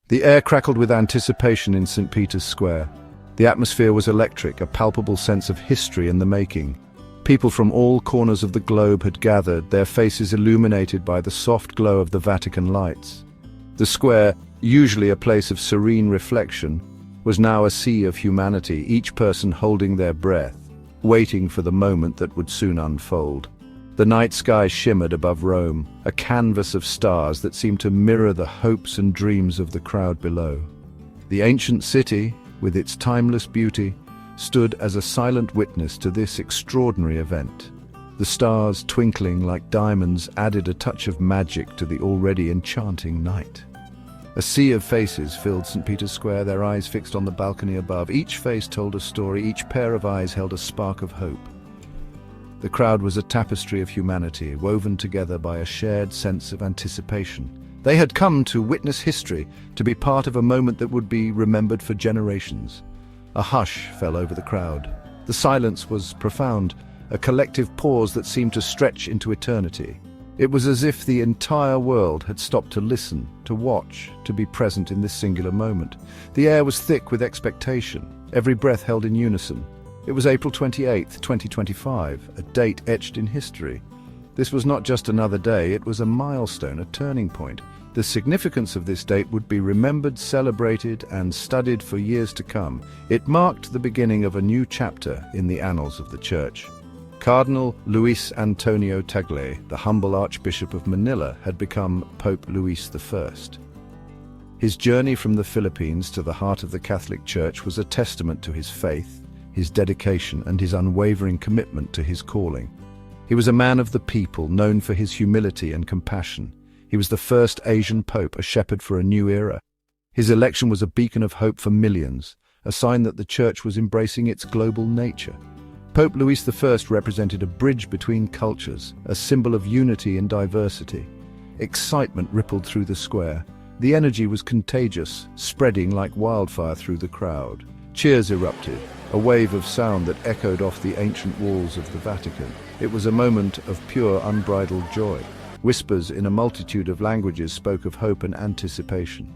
The air crackled with anticipation in St. Peter's Square. The atmosphere was electric, a palpable sense of history in the making. People from all corners of the globe had gathered, their faces illuminated by the soft glow of the Vatican lights. The square, usually a place of serene reflection, was now a sea of humanity, each person holding their breath, waiting for the moment that would soon unfold. The night sky shimmered above Rome, a canvas of stars that seemed to mirror the hopes and dreams of the crowd below. The ancient city, with its timeless beauty, stood as a silent witness to this extraordinary event. The stars, twinkling like diamonds, added a touch of magic to the already enchanting night. A sea of faces filled St. Peter's Square, their eyes fixed on the balcony above. Each face told a story, each pair of eyes held a spark of hope. The crowd was a tapestry of humanity, woven together by a shared sense of anticipation. They had come to witness history, to be part of a moment that would be remembered for generations. A hush fell over the crowd. The silence was profound, a collective pause that seemed to stretch into eternity. It was as if the entire world had stopped to listen, to watch, to be present in this singular moment. The air was thick with expectation, every breath held in unison. It was April 28th, 2025, a date etched in history. This was not just another day, it was a milestone, a turning point. The significance of this date would be remembered, celebrated, and studied for years to come. It marked the beginning of a new chapter in the annals of the Church. Cardinal Luis Antonio Tagle, the humble Archbishop of Manila, had become Pope Luis I. His journey from the Philippines to the heart of the Catholic Church was a testament to his faith, his dedication, and his unwavering commitment to his calling. He was a man of the people, known for his humility and compassion. He was the first Asian pope, a shepherd for a new era. His election was a beacon of hope for millions, a sign that the Church was embracing its global nature. Pope Louis I represented a bridge between cultures, a symbol of unity in diversity. Excitement rippled through the square. The energy was contagious, spreading like wildfire through the crowd. Cheers erupted, a wave of sound that echoed off the ancient walls of the Vatican. It was a moment of pure, unbridled joy. Whispers in a multitude of languages spoke of hope and anticipation.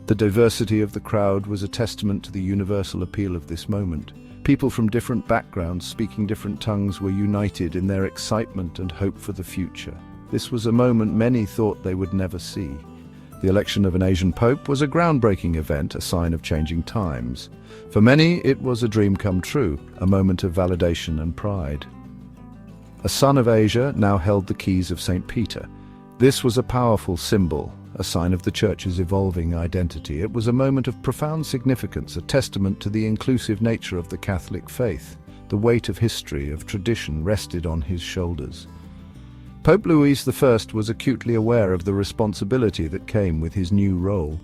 The diversity of the crowd was a testament to the universal appeal of this moment. People from different backgrounds, speaking different tongues, were united in their excitement and hope for the future. This was a moment many thought they would never see. The election of an Asian pope was a groundbreaking event, a sign of changing times. For many, it was a dream come true, a moment of validation and pride. A son of Asia now held the keys of St. Peter. This was a powerful symbol, a sign of the Church's evolving identity. It was a moment of profound significance, a testament to the inclusive nature of the Catholic faith. The weight of history, of tradition, rested on his shoulders. Pope Louis I was acutely aware of the responsibility that came with his new role.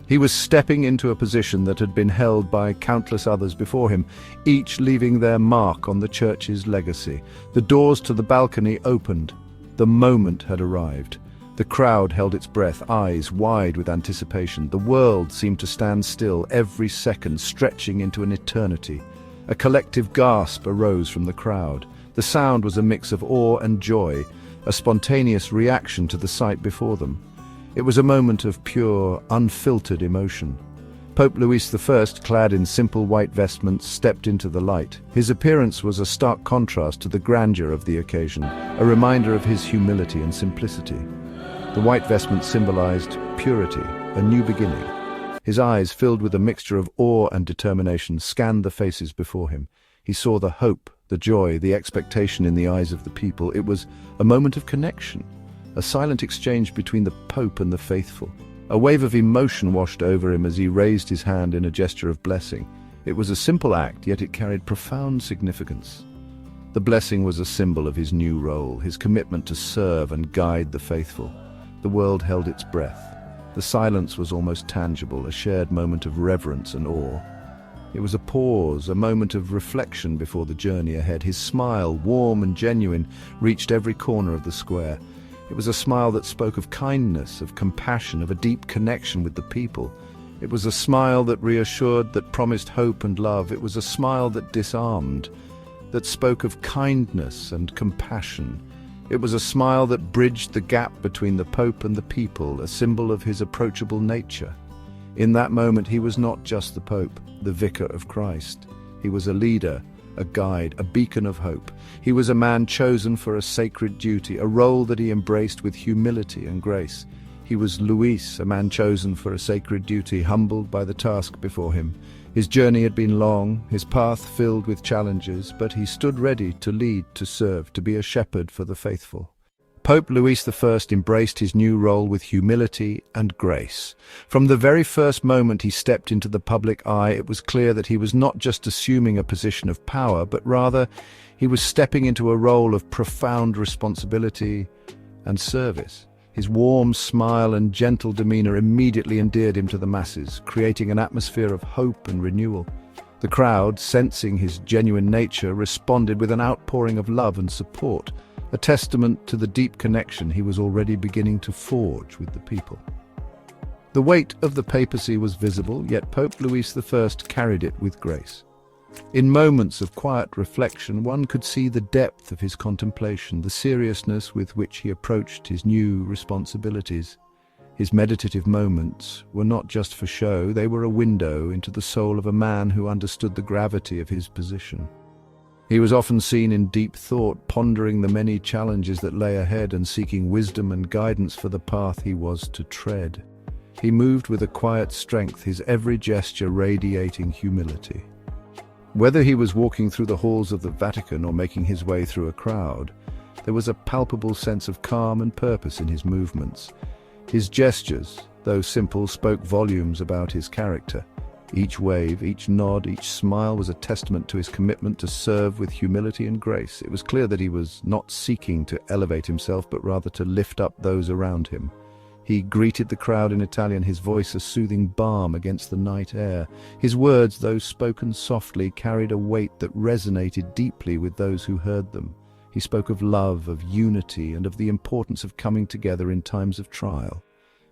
He was stepping into a position that had been held by countless others before him, each leaving their mark on the Church's legacy. The doors to the balcony opened. The moment had arrived. The crowd held its breath, eyes wide with anticipation. The world seemed to stand still, every second stretching into an eternity. A collective gasp arose from the crowd. The sound was a mix of awe and joy, a spontaneous reaction to the sight before them. It was a moment of pure, unfiltered emotion. Pope Louis I, clad in simple white vestments, stepped into the light. His appearance was a stark contrast to the grandeur of the occasion, a reminder of his humility and simplicity. The white vestments symbolized purity, a new beginning. His eyes, filled with a mixture of awe and determination, scanned the faces before him. He saw the hope, the joy, the expectation in the eyes of the people. It was a moment of connection, a silent exchange between the Pope and the faithful. A wave of emotion washed over him as he raised his hand in a gesture of blessing. It was a simple act, yet it carried profound significance. The blessing was a symbol of his new role, his commitment to serve and guide the faithful. The world held its breath. The silence was almost tangible, a shared moment of reverence and awe. It was a pause, a moment of reflection before the journey ahead. His smile, warm and genuine, reached every corner of the square. It was a smile that spoke of kindness, of compassion, of a deep connection with the people. It was a smile that reassured, that promised hope and love. It was a smile that disarmed, that spoke of kindness and compassion. It was a smile that bridged the gap between the Pope and the people, a symbol of his approachable nature. In that moment, he was not just the Pope, the Vicar of Christ. He was a leader, a guide, a beacon of hope. He was a man chosen for a sacred duty, a role that he embraced with humility and grace. He was Luis, a man chosen for a sacred duty, humbled by the task before him. His journey had been long, his path filled with challenges, but he stood ready to lead, to serve, to be a shepherd for the faithful. Pope Louis I embraced his new role with humility and grace. From the very first moment he stepped into the public eye, it was clear that he was not just assuming a position of power, but rather he was stepping into a role of profound responsibility and service. His warm smile and gentle demeanor immediately endeared him to the masses, creating an atmosphere of hope and renewal. The crowd, sensing his genuine nature, responded with an outpouring of love and support, a testament to the deep connection he was already beginning to forge with the people. The weight of the papacy was visible, yet Pope Louis I carried it with grace. In moments of quiet reflection, one could see the depth of his contemplation, the seriousness with which he approached his new responsibilities. His meditative moments were not just for show, they were a window into the soul of a man who understood the gravity of his position. He was often seen in deep thought, pondering the many challenges that lay ahead and seeking wisdom and guidance for the path he was to tread. He moved with a quiet strength, his every gesture radiating humility. Whether he was walking through the halls of the Vatican or making his way through a crowd, there was a palpable sense of calm and purpose in his movements. His gestures, though simple, spoke volumes about his character. Each wave, each nod, each smile was a testament to his commitment to serve with humility and grace. It was clear that he was not seeking to elevate himself, but rather to lift up those around him. He greeted the crowd in Italian, his voice a soothing balm against the night air. His words, though spoken softly, carried a weight that resonated deeply with those who heard them. He spoke of love, of unity, and of the importance of coming together in times of trial.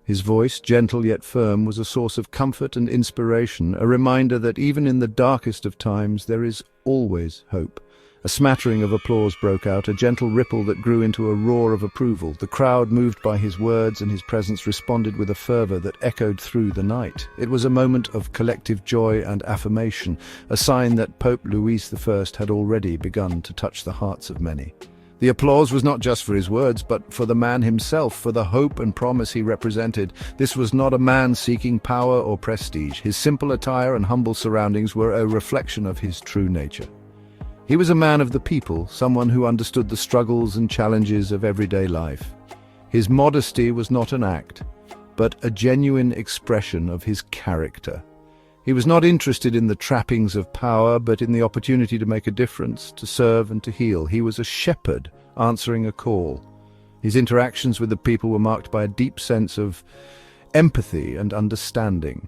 His voice, gentle yet firm, was a source of comfort and inspiration, a reminder that even in the darkest of times there is always hope. A smattering of applause broke out, a gentle ripple that grew into a roar of approval. The crowd, moved by his words and his presence, responded with a fervor that echoed through the night. It was a moment of collective joy and affirmation, a sign that Pope Louis I had already begun to touch the hearts of many. The applause was not just for his words, but for the man himself, for the hope and promise he represented. This was not a man seeking power or prestige. His simple attire and humble surroundings were a reflection of his true nature. He was a man of the people, someone who understood the struggles and challenges of everyday life. His modesty was not an act, but a genuine expression of his character. He was not interested in the trappings of power, but in the opportunity to make a difference, to serve and to heal. He was a shepherd answering a call. His interactions with the people were marked by a deep sense of empathy and understanding.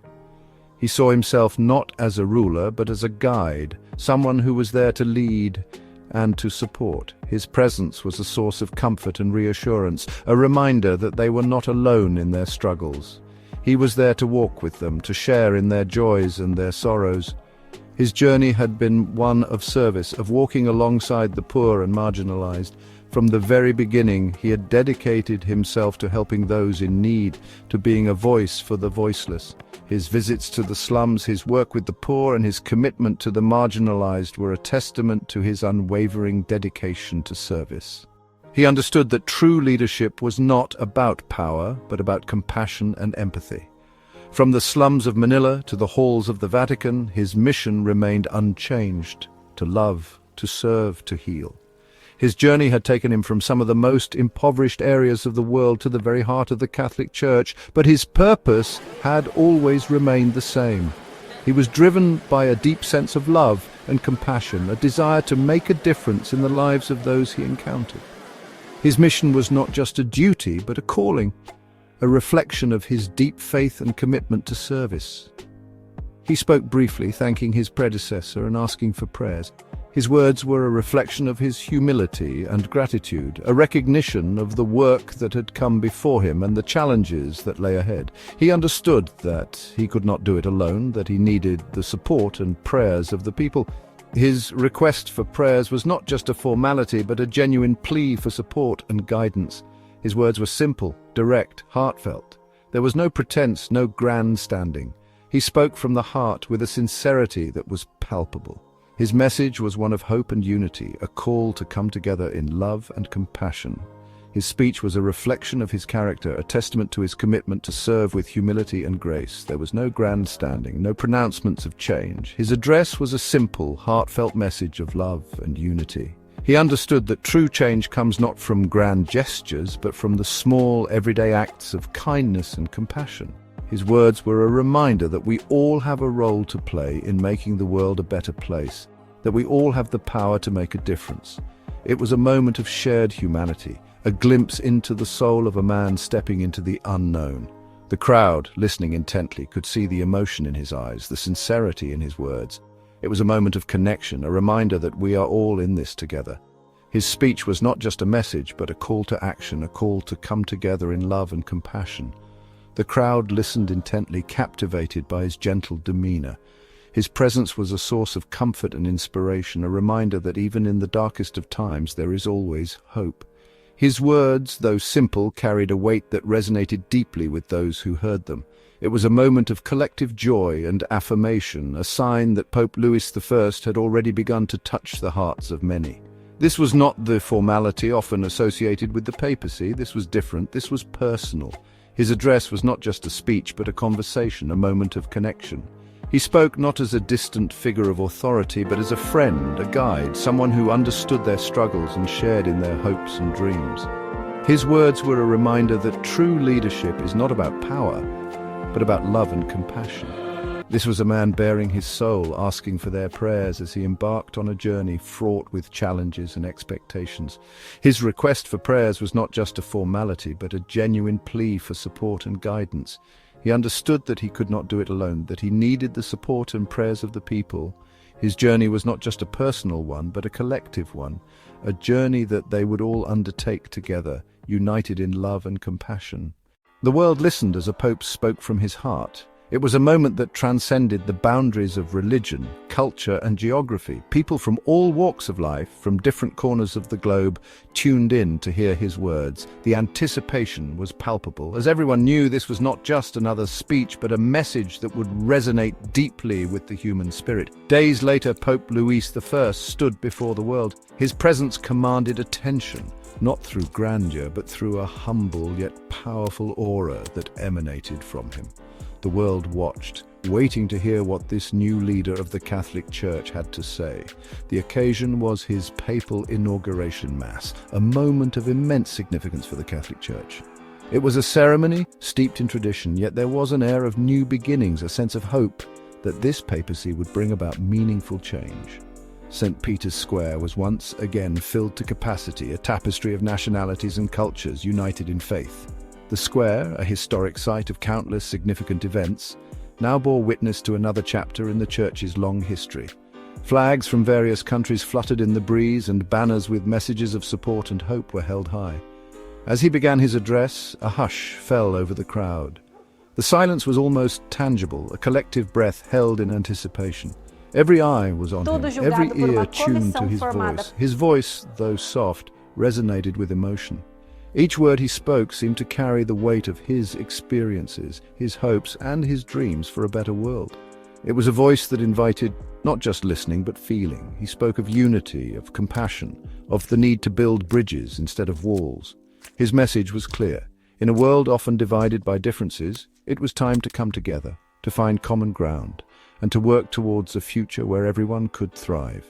He saw himself not as a ruler, but as a guide, someone who was there to lead and to support. His presence was a source of comfort and reassurance, a reminder that they were not alone in their struggles. He was there to walk with them, to share in their joys and their sorrows. His journey had been one of service, of walking alongside the poor and marginalized. From the very beginning, he had dedicated himself to helping those in need, to being a voice for the voiceless. His visits to the slums, his work with the poor, and his commitment to the marginalized were a testament to his unwavering dedication to service. He understood that true leadership was not about power, but about compassion and empathy. From the slums of Manila to the halls of the Vatican, his mission remained unchanged: to love, to serve, to heal. His journey had taken him from some of the most impoverished areas of the world to the very heart of the Catholic Church, but his purpose had always remained the same. He was driven by a deep sense of love and compassion, a desire to make a difference in the lives of those he encountered. His mission was not just a duty, but a calling, a reflection of his deep faith and commitment to service. He spoke briefly, thanking his predecessor and asking for prayers. His words were a reflection of his humility and gratitude, a recognition of the work that had come before him and the challenges that lay ahead. He understood that he could not do it alone, that he needed the support and prayers of the people. His request for prayers was not just a formality, but a genuine plea for support and guidance. His words were simple, direct, heartfelt. There was no pretense, no grandstanding. He spoke from the heart with a sincerity that was palpable. His message was one of hope and unity, a call to come together in love and compassion. His speech was a reflection of his character, a testament to his commitment to serve with humility and grace. There was no grandstanding, no pronouncements of change. His address was a simple, heartfelt message of love and unity. He understood that true change comes not from grand gestures, but from the small, everyday acts of kindness and compassion. His words were a reminder that we all have a role to play in making the world a better place, that we all have the power to make a difference. It was a moment of shared humanity, a glimpse into the soul of a man stepping into the unknown. The crowd, listening intently, could see the emotion in his eyes, the sincerity in his words. It was a moment of connection, a reminder that we are all in this together. His speech was not just a message, but a call to action, a call to come together in love and compassion. The crowd listened intently, captivated by his gentle demeanor. His presence was a source of comfort and inspiration, a reminder that even in the darkest of times there is always hope. His words, though simple, carried a weight that resonated deeply with those who heard them. It was a moment of collective joy and affirmation, a sign that Pope Louis I had already begun to touch the hearts of many. This was not the formality often associated with the papacy. This was different. This was personal. His address was not just a speech, but a conversation, a moment of connection. He spoke not as a distant figure of authority, but as a friend, a guide, someone who understood their struggles and shared in their hopes and dreams. His words were a reminder that true leadership is not about power, but about love and compassion. This was a man bearing his soul, asking for their prayers as he embarked on a journey fraught with challenges and expectations. His request for prayers was not just a formality, but a genuine plea for support and guidance. He understood that he could not do it alone, that he needed the support and prayers of the people. His journey was not just a personal one, but a collective one, a journey that they would all undertake together, united in love and compassion. The world listened as a pope spoke from his heart. It was a moment that transcended the boundaries of religion, culture, and geography. People from all walks of life, from different corners of the globe, tuned in to hear his words. The anticipation was palpable, as everyone knew this was not just another speech, but a message that would resonate deeply with the human spirit. Days later, Pope Louis I stood before the world. His presence commanded attention, not through grandeur, but through a humble yet powerful aura that emanated from him. The world watched, waiting to hear what this new leader of the Catholic Church had to say. The occasion was his papal inauguration mass, a moment of immense significance for the Catholic Church. It was a ceremony steeped in tradition, yet there was an air of new beginnings, a sense of hope that this papacy would bring about meaningful change. St. Peter's Square was once again filled to capacity, a tapestry of nationalities and cultures united in faith. The square, a historic site of countless significant events, now bore witness to another chapter in the Church's long history. Flags from various countries fluttered in the breeze, and banners with messages of support and hope were held high. As he began his address, a hush fell over the crowd. The silence was almost tangible, a collective breath held in anticipation. Every eye was on him, every ear tuned to his voice. His voice, though soft, resonated with emotion. Each word he spoke seemed to carry the weight of his experiences, his hopes, and his dreams for a better world. It was a voice that invited not just listening, but feeling. He spoke of unity, of compassion, of the need to build bridges instead of walls. His message was clear. In a world often divided by differences, it was time to come together, to find common ground, and to work towards a future where everyone could thrive.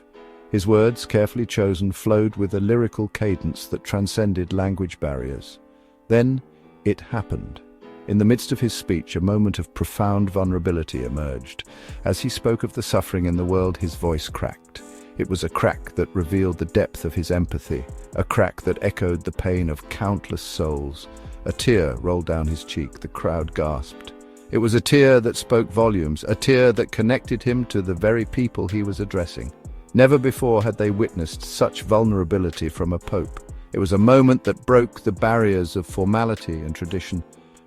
His words, carefully chosen, flowed with a lyrical cadence that transcended language barriers. Then it happened. In the midst of his speech, a moment of profound vulnerability emerged. As he spoke of the suffering in the world, his voice cracked. It was a crack that revealed the depth of his empathy, a crack that echoed the pain of countless souls. A tear rolled down his cheek. The crowd gasped. It was a tear that spoke volumes, a tear that connected him to the very people he was addressing. Never before had they witnessed such vulnerability from a pope. It was a moment that broke the barriers of formality and tradition,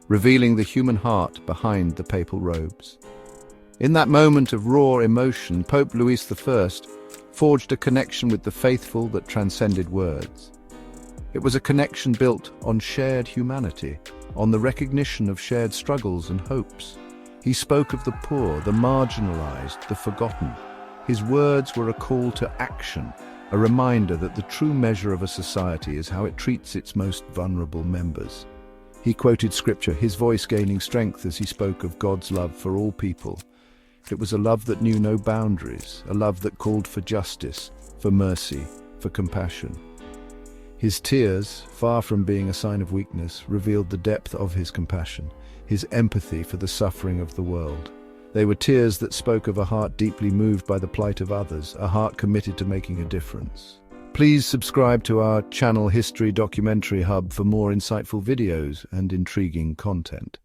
revealing the human heart behind the papal robes. In that moment of raw emotion, Pope Louis I forged a connection with the faithful that transcended words. It was a connection built on shared humanity, on the recognition of shared struggles and hopes. He spoke of the poor, the marginalized, the forgotten. His words were a call to action, a reminder that the true measure of a society is how it treats its most vulnerable members. He quoted scripture, his voice gaining strength as he spoke of God's love for all people. It was a love that knew no boundaries, a love that called for justice, for mercy, for compassion. His tears, far from being a sign of weakness, revealed the depth of his compassion, his empathy for the suffering of the world. They were tears that spoke of a heart deeply moved by the plight of others, a heart committed to making a difference. Please subscribe to our channel History Documentary Hub for more insightful videos and intriguing content.